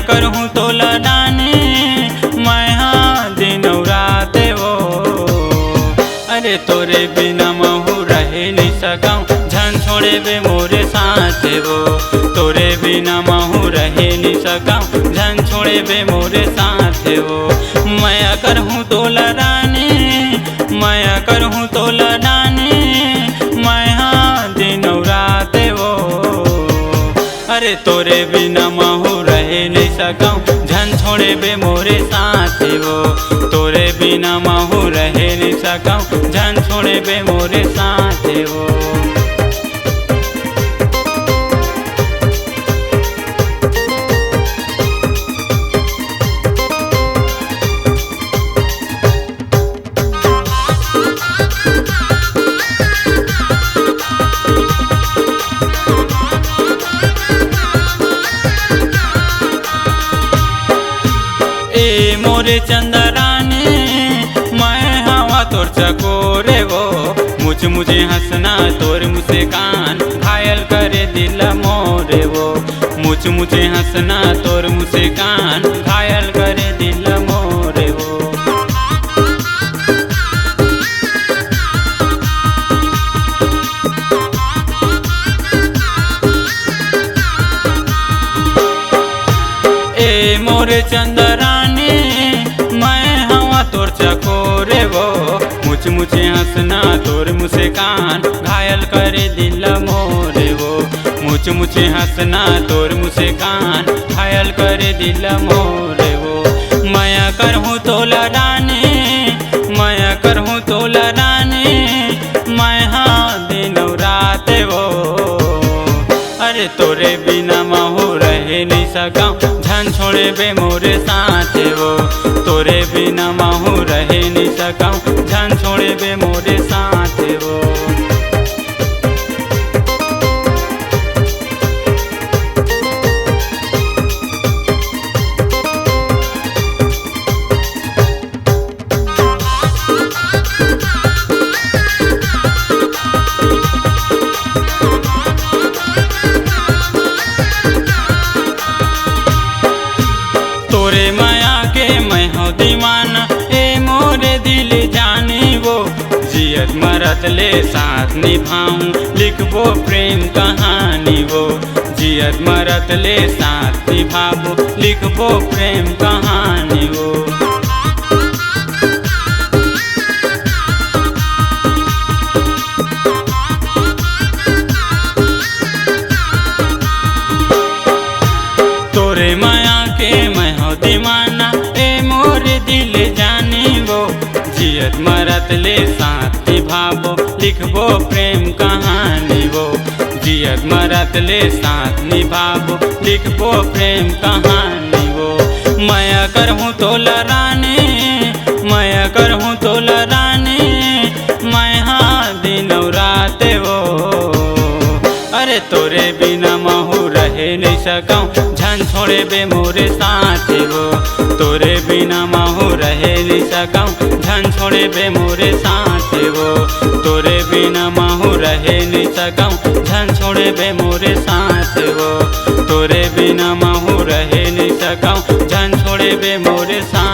करहूँ तोला डाने मैं हाँ दिन रात वो। अरे तोरे बिना महू रहे नहीं सकाऊँ झन छोड़े बे मोरे साथ वो। तोरे बिना महू रहे नहीं सकाऊँ झन छोड़े बे मोरे साथ वो। मैं करहूँ तोला डाने मैं करहूँ तोला डाने मैं हाँ दिन रात वो। अरे तोरे बिना महू रहे नहीं सकाऊँ झन छोड़े बे मोरे साथ वो। तोरे बिना महू रहे नहीं सकाऊँ झन छोड़े बे मोरे साथ वो। ए मोरे चंदराने मैं हवा तोर चकोरे वो। मुझे हंसना तोर मुझसे कान घायल करे दिल मोरे वो। मुझे हंसना तोर मुझसे कान घायल करे दिल मोरे वो। ए मोरे चंदराने मैं हवा तोर चकोरे वो। मुझे हंसना तोर मुझसे कान घायल करे दिल मोरे वो। मुझे हंसना तोर मुझसे कान घायल करे दिल मोरे वो। मैं करहूँ तोला डाने मैं करहूँ तोला डाने मैं हाँ दिन रात वो। अरे तोरे बिना महू रहे नहीं सकाऊँ झन छोड़े बे मोरे साथ वो। तोरे बिना महू रहे नहीं सकाऊँ झन छोड़े बे मोरे साथ वो। तोरे माया के मैं हूँ दीवाना ए मोरे दिल जाने वो। जियत मरत ले साथ निभाऊं लिखबो प्रेम कहानी वो। जियत मरत ले साथ निभाबो लिखबो प्रेम कहानी वो। तोरे माया के मैं हूँ दीवाना ए मोरे दिल जानी वो। जियत मरत ले साथ निभाबो लिखबो प्रेम कहानी वो। जियत मरत ले साथ निभाबो लिखबो प्रेम कहानी वो। मैं करहूँ तोला रानी मैं करहूँ तोला रानी मैं हाँ दिन रात वो। अरे तोरे बिना महू रहे नहीं सकाऊँ झन छोड़े बे मोरे साथ वो। तोरे बिना महू रहे नहीं सकाऊँ झन छोड़े बे मोरे साथ वो। तोरे बिना महू रहे नहीं सकाऊँ झन छोड़े बे मोरे साथ वो। तोरे बिना महू रहे नहीं सकाऊँ झन छोड़े बे मोरे साथ।